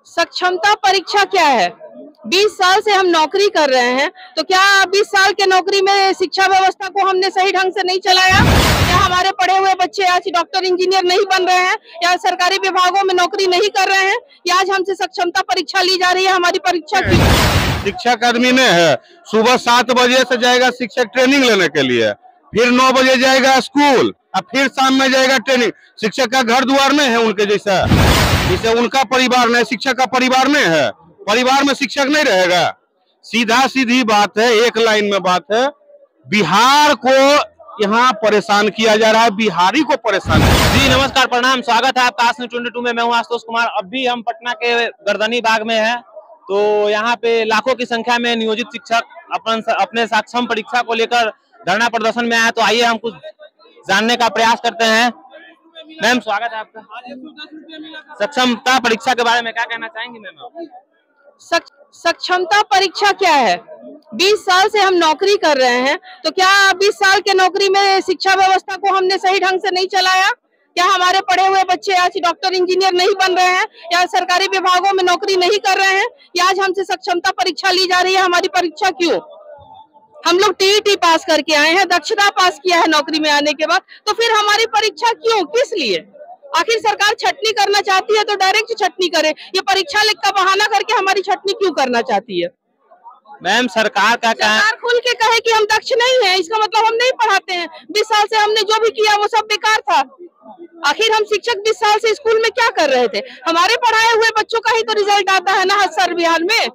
सक्षमता परीक्षा क्या है? 20 साल से हम नौकरी कर रहे हैं, तो क्या 20 साल के नौकरी में शिक्षा व्यवस्था को हमने सही ढंग से नहीं चलाया? क्या हमारे पढ़े हुए बच्चे आज डॉक्टर इंजीनियर नहीं बन रहे हैं, या सरकारी विभागों में नौकरी नहीं कर रहे हैं, या आज हमसे सक्षमता परीक्षा ली जा रही है? हमारी परीक्षा की शिक्षा कर्मी ने है, सुबह 7 बजे से जाएगा शिक्षक ट्रेनिंग लेने के लिए, फिर 9 बजे जाएगा स्कूल और फिर शाम में जाएगा ट्रेनिंग। शिक्षक का घर द्वार नहीं है उनके जैसा, जैसे उनका परिवार नहीं, शिक्षक का परिवार नहीं है, परिवार में शिक्षक नहीं रहेगा। सीधा सीधी बात है, एक लाइन में बात है, बिहार को यहाँ परेशान किया जा रहा है, बिहारी को परेशान। जी नमस्कार, प्रणाम, स्वागत है आपका आज न्यूज़ 22 में। मैं हूँ आशुतोष कुमार। अभी हम पटना के गर्दनी बाग में हैं, तो यहाँ पे लाखों की संख्या में नियोजित शिक्षक अपने सक्षम परीक्षा को लेकर धरना प्रदर्शन में आए। तो आइए हम कुछ जानने का प्रयास करते हैं। मैम स्वागत है आपका। सक्षमता परीक्षा के बारे में क्या कहना चाहेंगी मैम? सक्षमता परीक्षा क्या है? 20 साल से हम नौकरी कर रहे हैं, तो क्या 20 साल के नौकरी में शिक्षा व्यवस्था को हमने सही ढंग से नहीं चलाया? क्या हमारे पढ़े हुए बच्चे आज डॉक्टर इंजीनियर नहीं बन रहे हैं, या सरकारी विभागों में नौकरी नहीं कर रहे हैं, या आज हमसे सक्षमता परीक्षा ली जा रही है? हमारी परीक्षा क्यों? हम लोग टीईटी पास करके आए हैं, दक्षता पास किया है नौकरी में आने के बाद, तो फिर हमारी परीक्षा क्यों, किस लिए? आखिर सरकार छटनी करना चाहती है तो डायरेक्ट छटनी करे, ये परीक्षा लिख का बहाना करके हमारी छटनी क्यों करना चाहती है? मैम सरकार खुल के कहे कि हम दक्ष नहीं है, इसका मतलब हम नहीं पढ़ाते हैं। 20 साल से हमने जो भी किया वो सब बेकार था। आखिर हम शिक्षक 20 साल से स्कूल में क्या कर रहे थे? हमारे पढ़ाए हुए बच्चों का ही तो रिजल्ट आता है ना हर बिहार में।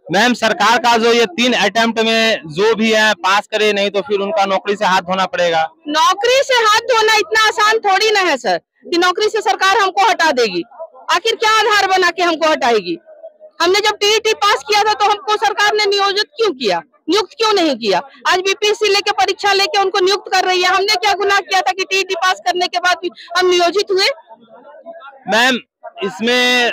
मैम सरकार का जो ये 3 अटेम्प्ट में जो भी है पास करे, नहीं तो फिर उनका नौकरी से हाथ धोना पड़ेगा। नौकरी से हाथ धोना इतना आसान थोड़ी ना है सर, कि नौकरी से सरकार हमको हटा देगी। आखिर क्या आधार बना के हमको हटाएगी? हमने जब टीईटी पास किया था तो हमको सरकार ने नियोजित क्यों किया, नियुक्त क्यों नहीं किया? आज बीपीएससी लेके परीक्षा लेके उनको नियुक्त कर रही है। हमने क्या गुनाह किया था कि टीईटी पास करने के बाद भी हम नियोजित हुए? मैम इसमें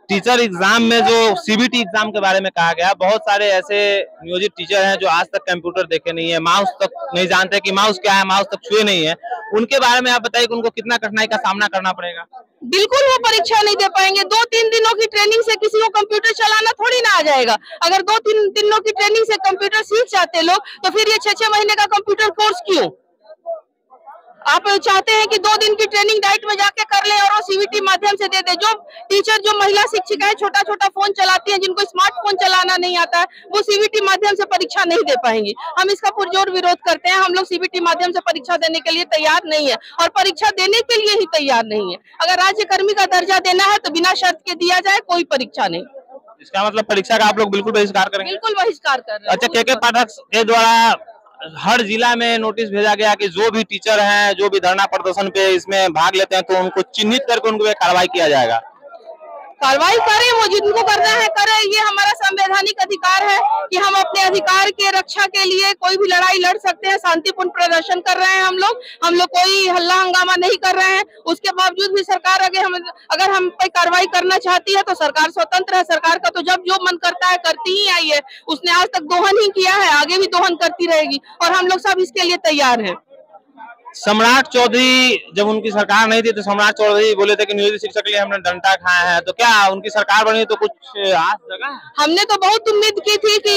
टीचर एग्जाम में जो सीबीटी एग्जाम के बारे में कहा गया, बहुत सारे ऐसे नियोजित टीचर हैं जो आज तक कंप्यूटर देखे नहीं है, माउस तक नहीं जानते कि माउस क्या है, माउस तक छुए नहीं है। उनके बारे में आप बताइए कि उनको कितना कठिनाई का सामना करना पड़ेगा। बिल्कुल वो परीक्षा नहीं दे पाएंगे। 2-3 दिनों की ट्रेनिंग से किसी को कंप्यूटर चलाना थोड़ी ना आ जाएगा। अगर 2-3 दिनों की ट्रेनिंग से कंप्यूटर सीख जाते लोग, तो फिर ये 6-6 महीने का कंप्यूटर कोर्स क्यों? आप चाहते हैं कि 2 दिन की ट्रेनिंग डाइट में जाके कर ले और वो सीबीटी माध्यम से दे दे। जो टीचर, जो महिला शिक्षिकाएं छोटा छोटा फोन चलाती हैं, जिनको स्मार्टफोन चलाना नहीं आता है, वो सीबीटी माध्यम से परीक्षा नहीं दे पाएंगी। हम इसका पुरजोर विरोध करते हैं। हम लोग सीबीटी माध्यम से परीक्षा देने के लिए तैयार नहीं है, और परीक्षा देने के लिए ही तैयार नहीं है। अगर राज्य कर्मी का दर्जा देना है तो बिना शर्त के दिया जाए, कोई परीक्षा नहीं। इसका मतलब परीक्षा का आप लोग बिल्कुल बहिष्कार करेंगे? बिल्कुल बहिष्कार कर रहे हैं। अच्छा, के पाठक के द्वारा हर जिला में नोटिस भेजा गया कि जो भी टीचर हैं, जो भी धरना प्रदर्शन पे इसमें भाग लेते हैं, तो उनको चिन्हित करके उनको कार्रवाई किया जाएगा। कार्रवाई करें, वो जिनको करना है करें। ये हमारा संवैधानिक अधिकार है कि हम अपने अधिकार के रक्षा के लिए कोई भी लड़ाई लड़ सकते हैं। शांतिपूर्ण प्रदर्शन कर रहे हैं हम लोग कोई हल्ला हंगामा नहीं कर रहे हैं। उसके बावजूद भी सरकार अगर हम पे कार्रवाई करना चाहती है तो सरकार स्वतंत्र है। सरकार का तो जब जो मन करता है करती ही आई है। उसने आज तक दोहन ही किया है, आगे भी दोहन करती रहेगी, और हम लोग सब इसके लिए तैयार हैं। सम्राट चौधरी, जब उनकी सरकार नहीं थी तो सम्राट चौधरी बोले थे कि नियोजित शिक्षक के लिए हमने डंडा खाया है, तो क्या उनकी सरकार बनी तो कुछ आस लगा? हमने तो बहुत उम्मीद की थी कि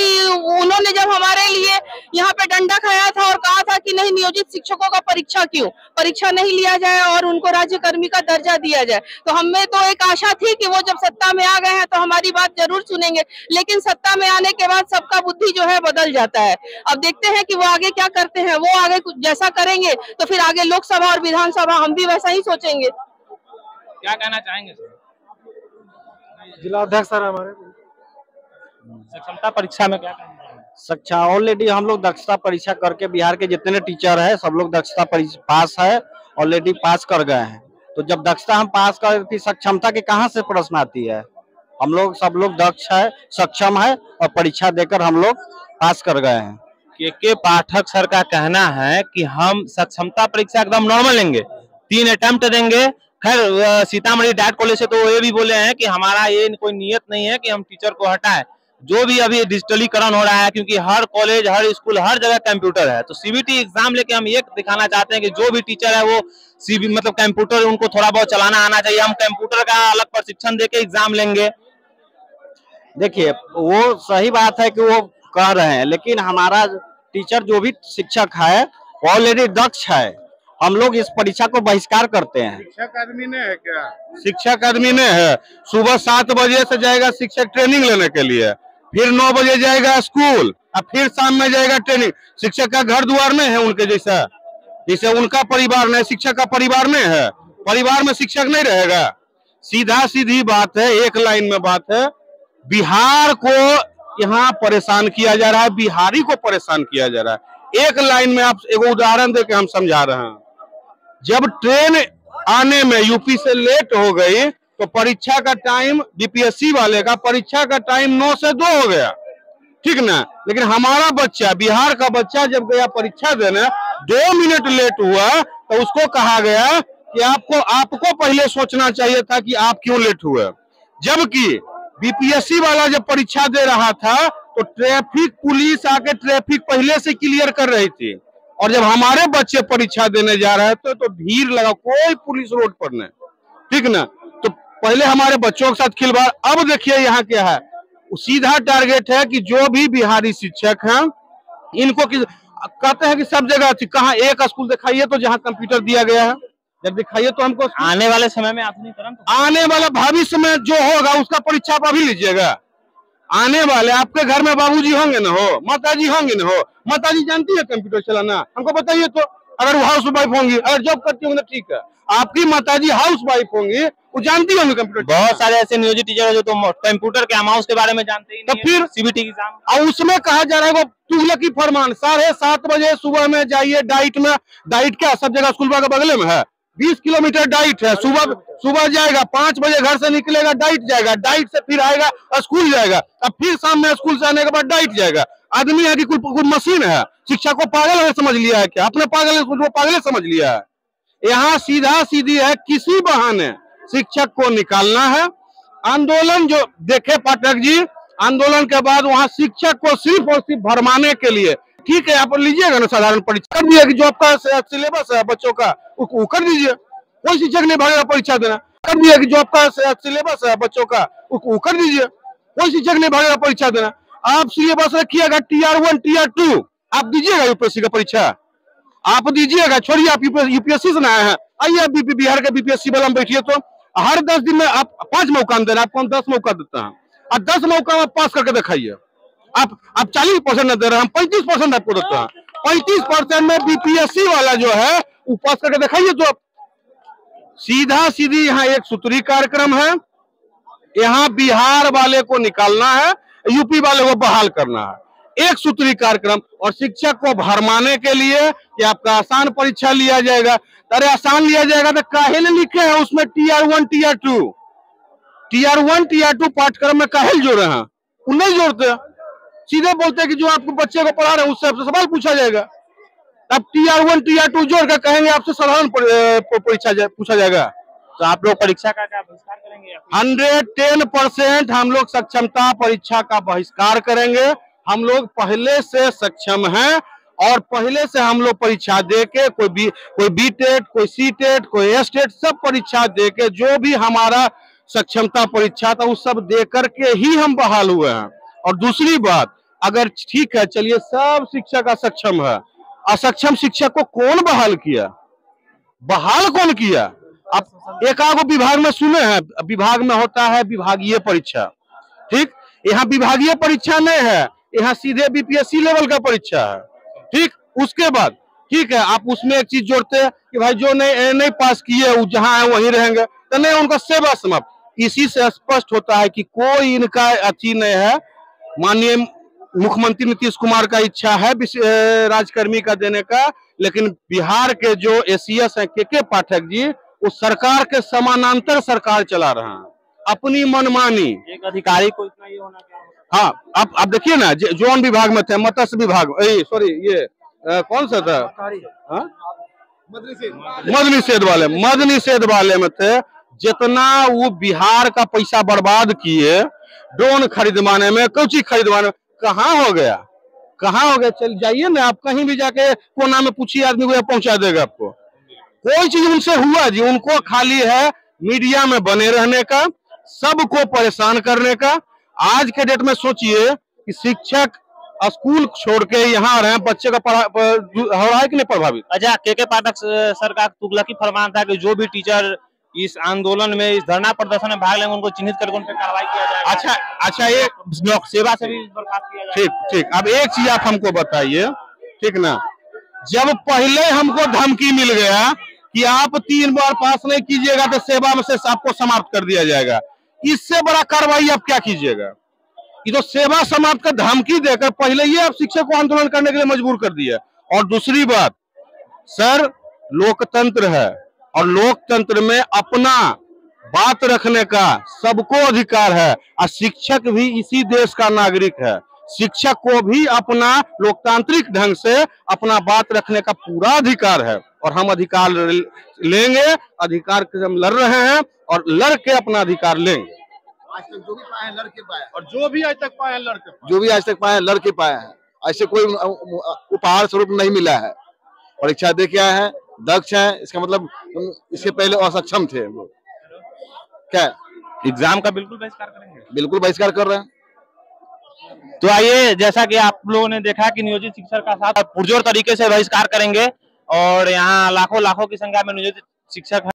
उन्होंने जब हमारे लिए यहाँ पे डंडा खाया था और कहा था कि नहीं, नियोजित शिक्षकों का परीक्षा नहीं लिया जाए और उनको राज्य कर्मी का दर्जा दिया जाए, तो हमें तो एक आशा थी कि वो जब सत्ता में आ गए हैं तो हमारी बात जरूर सुनेंगे। लेकिन सत्ता में आने के बाद सबका बुद्धि जो है बदल जाता है। अब देखते हैं कि वो आगे क्या करते हैं। वो आगे कुछ जैसा करेंगे तो फिर आगे लोकसभा और विधानसभा हम भी वैसा ही सोचेंगे। क्या कहना चाहेंगे सर? जिला अध्यक्ष सर हमारे सक्षमता परीक्षा में क्या कहना है? शिक्षा ऑलरेडी हम लोग दक्षता परीक्षा करके बिहार के जितने टीचर है सब लोग दक्षता पास है, ऑलरेडी पास कर गए हैं। तो जब दक्षता हम पास कर, फिर सक्षमता के कहाँ से प्रश्न आती है? हम लोग सब लोग दक्ष है, सक्षम है, और परीक्षा देकर हम लोग पास कर गए हैं। के पाठक सर का कहना है कि हम सक्षमता परीक्षा एकदम नॉर्मल लेंगे, 3 अटेम्प्ट देंगे। खैर सीतामढ़ी डाइट कॉलेज से तो ये भी बोले हैं कि हमारा ये कोई नियत नहीं है कि हम टीचर को हटाएं। जो भी अभी डिजिटलीकरण हो रहा है, क्योंकि हर कॉलेज, हर स्कूल, हर जगह कंप्यूटर है, तो सीबीटी एग्जाम लेके हम ये दिखाना चाहते हैं कि जो भी टीचर है वो मतलब कंप्यूटर उनको थोड़ा बहुत चलाना आना चाहिए। हम कंप्यूटर का अलग प्रशिक्षण देके एग्जाम लेंगे। देखिए वो सही बात है कि वो कह रहे हैं, लेकिन हमारा टीचर जो भी शिक्षक है ऑलरेडी दक्ष है। हम लोग इस परीक्षा को बहिष्कार करते हैं। शिक्षक आदमी ने है क्या? शिक्षक आदमी ने है। सुबह 7 बजे से जाएगा शिक्षक ट्रेनिंग लेने के लिए, फिर 9 बजे जाएगा स्कूल और फिर शाम में जाएगा ट्रेनिंग। शिक्षक का घर द्वार नहीं है उनके जैसा, जैसे उनका परिवार नहीं, शिक्षक का परिवार नहीं है। परिवार में शिक्षक नहीं रहेगा। सीधा सीधी बात है, एक लाइन में बात है। बिहार को यहाँ परेशान किया जा रहा है, बिहारी को परेशान किया जा रहा है। एक लाइन में आप एक उदाहरण देके हम समझा रहे हैं। जब ट्रेन आने में यूपी से लेट हो गई तो परीक्षा का टाइम बीपीएससी वाले का परीक्षा का टाइम 9 से 2 हो गया, ठीक ना। लेकिन हमारा बच्चा, बिहार का बच्चा जब गया परीक्षा देने 2 मिनट लेट हुआ तो उसको कहा गया कि आपको पहले सोचना चाहिए था कि आप क्यों लेट हुए। जबकि बीपीएससी वाला जब परीक्षा दे रहा था तो ट्रैफिक पुलिस आके ट्रैफिक पहले से क्लियर कर रही थी, और जब हमारे बच्चे परीक्षा देने जा रहे थे तो भीड़ लगा, कोई पुलिस रोड पर नहीं, ठीक ना। तो पहले हमारे बच्चों के साथ खिलवाड़। अब देखिए यहाँ क्या है, सीधा टारगेट है कि जो भी बिहारी शिक्षक हैं इनको कहते हैं कि सब जगह थी, कहाँ एक स्कूल दिखाइए तो जहाँ कंप्यूटर दिया गया है, जब दिखाइए तो हमको। आने वाले समय में आधुनिकीकरण, आने वाला भविष्य में जो होगा उसका परीक्षा आप अभी लीजिएगा। आने वाले आपके घर में बाबूजी होंगे ना हो, माताजी होंगे ना हो। माताजी जानती है कंप्यूटर चलाना? हमको बताइए तो। अगर वो हाउस वाइफ होंगी, अगर जॉब करती होंगी तो ठीक है। आपकी माताजी हाउस वाइफ होंगी, वो जानती होंगी कंप्यूटर। बहुत सारे ऐसे नियोजित टीचर है जो तो कंप्यूटर के माउस के बारे में जानते ही नहीं। तो फिर सीबीटी एग्जाम, और उसमें कहा जा रहा है वो तुगलकी फरमान। 7:30 बजे सुबह में जाइए डाइट में। डाइट क्या सब जगह स्कूल के बगल में है, 20 किलोमीटर डाइट है। सुबह जाएगा, 5 बजे घर से निकलेगा, डाइट जाएगा, डाइट से फिर आएगा स्कूल जाएगा, अब फिर शाम में स्कूल से आने के बाद डाइट जाएगा। आदमी है कि कुछ मशीन है? शिक्षा को पागल है समझ लिया है क्या आपने? पागल समझ लिया है। यहाँ सीधा सीधी है, किसी बहाने शिक्षक को निकालना है। आंदोलन जो देखे पाठक जी, आंदोलन के बाद वहाँ शिक्षक को सिर्फ और सिर्फ भरमाने के लिए, ठीक है आप लीजिएगा ना साधारण परीक्षा कर दिया कि जो आपका सिलेबस है बच्चों का वो कर दीजिए। कोई शिक्षक नहीं भागेगा परीक्षा देना। कर दिया कि जो आपका सिलेबस है बच्चों का वो कर दीजिए। कोई शिक्षक नहीं भागेगा परीक्षा देना। आप सिलेबस रखिएगा TR1 TR2, आप दीजिएगा यूपीएससी का परीक्षा, आप दीजिएगा। छोड़िए आप यूपीएससी से ना आए हैं, आइए आप बिहार के बीपीएससी वाला में बैठिए। तो हर 10 दिन में आप 5 मौका दे रहे हैं, आपको हम 10 मौका देता है, और 10 मौका में पास करके दिखाइए। आप 40% दे रहे हैं, हम 35% आपको देते हैं। 35% में बीपीएससी वाला जो है वो पास करके दिखाइए। तो सीधा सीधी यहाँ एक सूत्री कार्यक्रम है। यहाँ बिहार वाले को निकालना है, यूपी वाले को बहाल करना है, एक सूत्री कार्यक्रम। और शिक्षक को भरमाने के लिए कि आपका आसान परीक्षा लिया जाएगा। अरे आसान लिया जाएगा तो काहे ने लिखे हैं उसमें TR1 TR2 पाठ्यक्रम में काहे जोड़ रहे हैं? वो नहीं जोड़ते, सीधे बोलते हैं कि जो आपको बच्चे को पढ़ा रहे हैं उससे आपसे सवाल पूछा जाएगा। अब TR1 TR2 जोड़ कर कहेंगे आपसे साधारण परीक्षा पूछा जाएगा। तो आप लोग परीक्षा का क्या बहिष्कार करेंगे? 110% हम लोग सक्षमता परीक्षा का बहिष्कार करेंगे। हम लोग पहले से सक्षम हैं और पहले से हम लोग परीक्षा दे के कोई B.Tet, कोई C.Tet, कोई S.Tet सब परीक्षा दे के जो भी हमारा सक्षमता परीक्षा था उस सब दे करके ही हम बहाल हुए हैं। और दूसरी बात, अगर ठीक है चलिए सब शिक्षक असक्षम है, असक्षम शिक्षक को कौन बहाल किया? बहाल कौन किया? आप एक आगो विभाग में सुने हैं, विभाग में होता है विभागीय परीक्षा, ठीक। यहाँ विभागीय परीक्षा नहीं है, यहाँ सीधे बीपीएससी लेवल का परीक्षा है, ठीक। उसके बाद ठीक है आप उसमें एक चीज जोड़ते हैं कि भाई जो नहीं पास किए वो जहाँ है वहीं रहेंगे, तो नहीं उनका सेवा समाप्त। इसी से स्पष्ट होता है कि कोई इनका अच्छी नहीं है। माननीय मुख्यमंत्री नीतीश कुमार का इच्छा है राजकर्मी का देने का, लेकिन बिहार के जो एसीएस हैं के पाठक जी, वो सरकार के समानांतर सरकार चला रहा है, अपनी मनमानी। एक अधिकारी को इतना ये होना क्या होता? हाँ आप देखिए ना, जोन विभाग में थे, मत्स्य विभाग, सॉरी ये कौन सा था, मद निषेध वाले में थे। जितना वो बिहार का पैसा बर्बाद किए ड्रोन खरीदवाने में, कोची खरीदवाने में, कहाँ हो गया? चल जाइए ना आप कहीं भी जाके कोना में पूछिए, आदमी को पहुंचा देगा आपको। कोई चीज उनसे हुआ जी? उनको खाली है मीडिया में बने रहने का, सबको परेशान करने का। आज के डेट में सोचिए कि शिक्षक स्कूल छोड़ के यहाँ आ रहे हैं, बच्चे का हो रहा है कि नहीं प्रभावित। अच्छा, के पाठक सर का तुगलकी फरमान था कि जो भी टीचर इस आंदोलन में, इस धरना प्रदर्शन में भाग लेंगे उनको चिन्हित करके उन पर कार्रवाई किया जाएगा। अच्छा एक लोक सेवा से भी बर्खास्त किया जाएगा। ठीक। अब एक चीज आप हमको बताइए, ठीक ना, जब पहले हमको धमकी मिल गया कि आप 3 बार पास नहीं कीजिएगा तो सेवा में से आपको समाप्त कर दिया जाएगा, इससे बड़ा कार्रवाई आप क्या कीजिएगा। ये तो सेवा समाप्त का धमकी देकर पहले ही आप शिक्षक को आंदोलन करने के लिए मजबूर कर दिया। और दूसरी बात सर, लोकतंत्र है और लोकतंत्र में अपना बात रखने का सबको अधिकार है और शिक्षक भी इसी देश का नागरिक है। शिक्षक को भी अपना लोकतांत्रिक ढंग से अपना बात रखने का पूरा अधिकार है और हम अधिकार लेंगे। अधिकार के हम लड़ रहे हैं और लड़ के अपना अधिकार लेंगे। आज तक जो भी पाए हैं लड़ के पाए, और जो भी आज तक पाए हैं लड़ के, जो भी आज तक पाए हैं लड़ के पाए हैं। ऐसे कोई उपहार स्वरूप नहीं मिला है। परीक्षा दे के आए हैं, दक्ष हैं, इसका मतलब इसके पहले असक्षम थे हम लोग। क्या एग्जाम का बिल्कुल बहिष्कार करेंगे? बिल्कुल बहिष्कार कर रहे हैं। तो आइए, जैसा कि आप लोगों ने देखा कि नियोजित शिक्षक का साथ पुरजोर तरीके से बहिष्कार करेंगे और यहाँ लाखों की संख्या में नियोजित शिक्षक